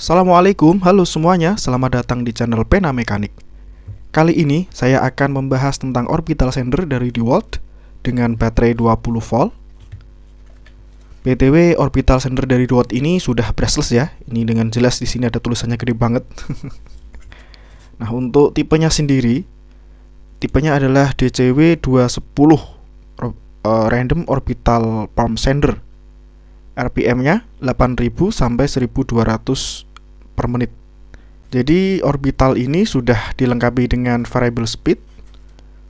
Assalamualaikum, halo semuanya, selamat datang di channel Pena Mekanik. Kali ini saya akan membahas tentang orbital sander dari DeWalt dengan baterai 20 volt. BTW, orbital sander dari DeWalt ini sudah brushless ya. Ini dengan jelas di sini ada tulisannya gede banget. Nah, untuk tipenya sendiri, tipenya adalah DCW 210 Random Orbital Palm Sander. RPM-nya 8000 sampai 1200 per menit. Jadi orbital ini sudah dilengkapi dengan variable speed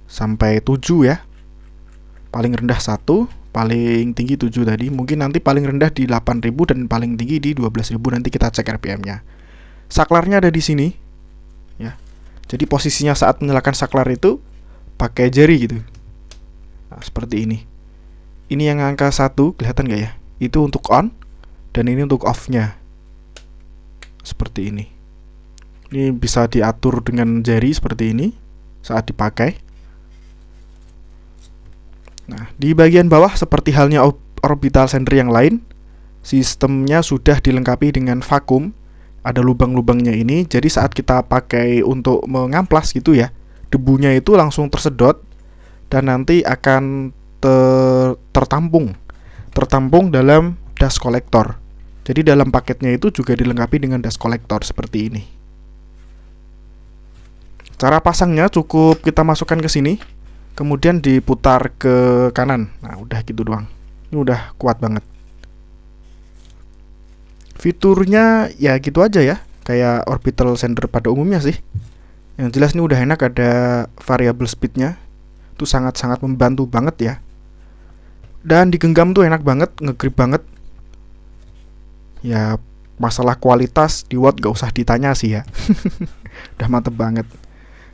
sampai 7 ya. Paling rendah 1, paling tinggi 7 tadi. Mungkin nanti paling rendah di 8000 dan paling tinggi di 12000, nanti kita cek RPM-nya. Saklarnya ada di sini ya. Jadi posisinya saat menyalakan saklar itu pakai jari gitu. Nah, seperti ini. Ini yang angka 1, kelihatan nggak ya? Itu untuk on, dan ini untuk off-nya. Seperti ini. Ini bisa diatur dengan jari seperti ini saat dipakai. Nah, di bagian bawah seperti halnya orbital sander yang lain, sistemnya sudah dilengkapi dengan vakum. Ada lubang-lubangnya ini, jadi saat kita pakai untuk mengamplas gitu ya, debunya itu langsung tersedot dan nanti akan tertampung dalam dust collector. Jadi dalam paketnya itu juga dilengkapi dengan dust collector seperti ini. Cara pasangnya cukup kita masukkan ke sini, kemudian diputar ke kanan. Nah, udah gitu doang. Ini udah kuat banget. Fiturnya ya gitu aja ya, kayak orbital sander pada umumnya sih. Yang jelas ini udah enak, ada variable speednya. Itu sangat-sangat membantu banget ya. Dan digenggam tuh enak banget, ngegrip banget. Ya, masalah kualitas DeWalt gak usah ditanya sih ya. Udah mantep banget.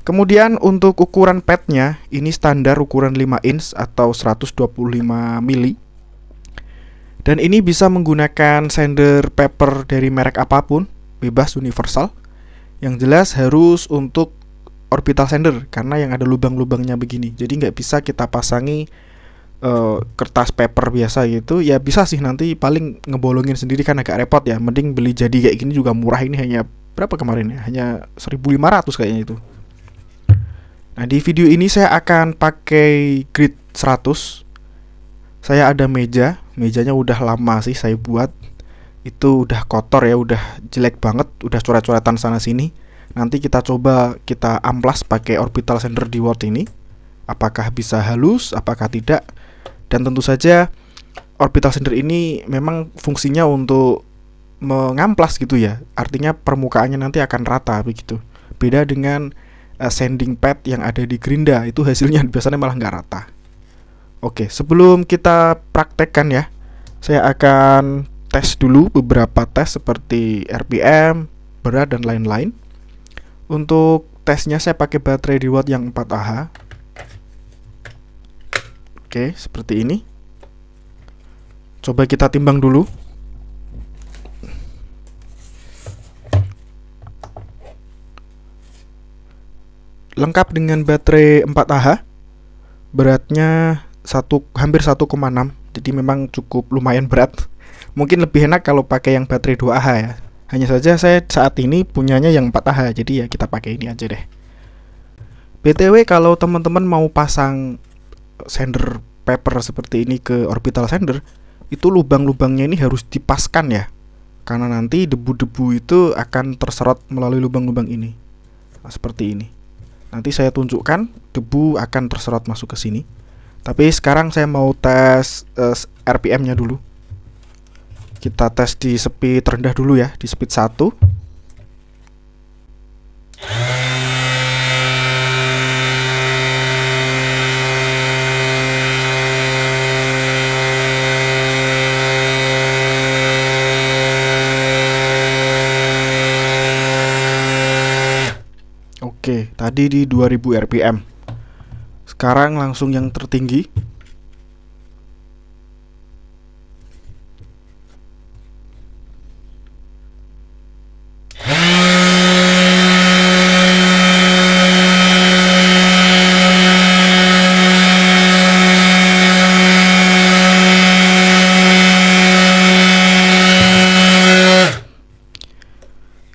Kemudian untuk ukuran padnya, ini standar ukuran 5 inch atau 125 mili. Dan ini bisa menggunakan sander paper dari merek apapun, bebas universal. Yang jelas harus untuk orbital sander, karena yang ada lubang-lubangnya begini. Jadi nggak bisa kita pasangi kertas paper biasa gitu. Ya bisa sih, nanti paling ngebolongin sendiri kan agak repot ya. Mending beli jadi kayak gini juga murah. Ini hanya berapa kemarin ya? Hanya 1500 kayaknya itu. Nah, di video ini saya akan pakai grid 100. Saya ada mejanya udah lama sih saya buat. Itu udah kotor ya, udah jelek banget, udah coret-coretan sana sini. Nanti kita coba kita amplas pakai orbital sander DeWalt ini. Apakah bisa halus, apakah tidak? Dan tentu saja orbital sander ini memang fungsinya untuk mengamplas gitu ya. Artinya permukaannya nanti akan rata begitu. Beda dengan sanding pad yang ada di Gerinda, itu hasilnya biasanya malah nggak rata. Oke, sebelum kita praktekkan ya, saya akan tes dulu beberapa tes seperti RPM, berat dan lain-lain. Untuk tesnya saya pakai baterai DeWalt yang 4Ah. Oke, seperti ini. Coba kita timbang dulu. Lengkap dengan baterai 4Ah. Beratnya hampir 1,6. Jadi memang cukup lumayan berat. Mungkin lebih enak kalau pakai yang baterai 2Ah ya. Hanya saja saya saat ini punyanya yang 4Ah, jadi ya kita pakai ini aja deh. BTW, kalau teman-teman mau pasang sander paper seperti ini ke orbital sander, itu lubang-lubangnya ini harus dipaskan ya. Karena nanti debu-debu itu akan terserot melalui lubang-lubang ini. Nah, seperti ini. Nanti saya tunjukkan debu akan terserot masuk ke sini. Tapi sekarang saya mau tes RPM-nya dulu. Kita tes di speed rendah dulu ya, di speed 1. Oke, tadi di 2000 RPM. Sekarang langsung yang tertinggi.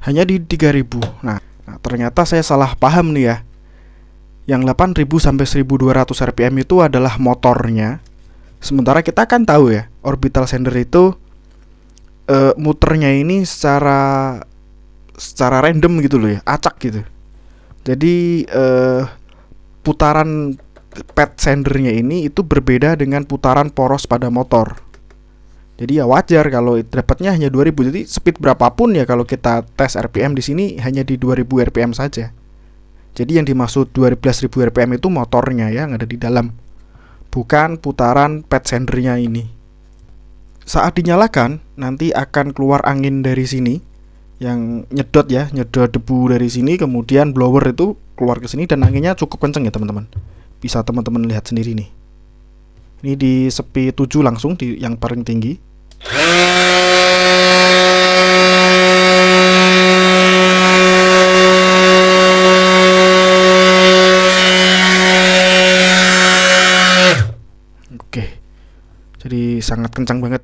hanya di 3000. Nah, ternyata saya salah paham nih ya. Yang 8000 sampai 1200 rpm itu adalah motornya. Sementara kita kan tahu ya, orbital sander itu muternya ini secara random gitu loh ya, acak gitu. Jadi putaran pad sendernya ini itu berbeda dengan putaran poros pada motor. Jadi ya wajar kalau dapatnya hanya 2000. Jadi speed berapapun ya kalau kita tes RPM di sini hanya di 2000 RPM saja. Jadi yang dimaksud 12.000 RPM itu motornya ya, yang ada di dalam, bukan putaran pad sendernya ini. Saat dinyalakan nanti akan keluar angin dari sini yang nyedot ya, nyedot debu dari sini, kemudian blower itu keluar ke sini dan anginnya cukup kenceng ya teman-teman. Bisa teman-teman lihat sendiri nih. Ini di sepi 7 langsung di yang paling tinggi. Oke. Jadi sangat kencang banget.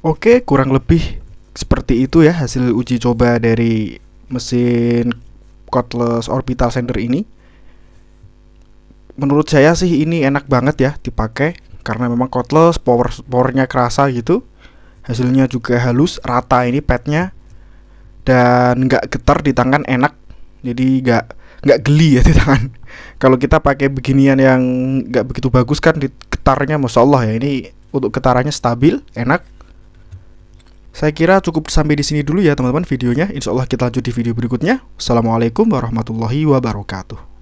Oke, kurang lebih seperti itu ya hasil uji coba dari mesin cordless orbital sander ini. Menurut saya sih ini enak banget ya dipakai karena memang cordless, powernya kerasa gitu. Hasilnya juga halus, rata ini padnya, dan nggak getar di tangan, enak. Jadi nggak geli ya di tangan. Kalau kita pakai beginian yang nggak begitu bagus kan, di getarnya masya Allah ya. Ini untuk getarannya stabil, enak. Saya kira cukup sampai di sini dulu ya teman-teman videonya. Insya Allah kita lanjut di video berikutnya. Assalamualaikum warahmatullahi wabarakatuh.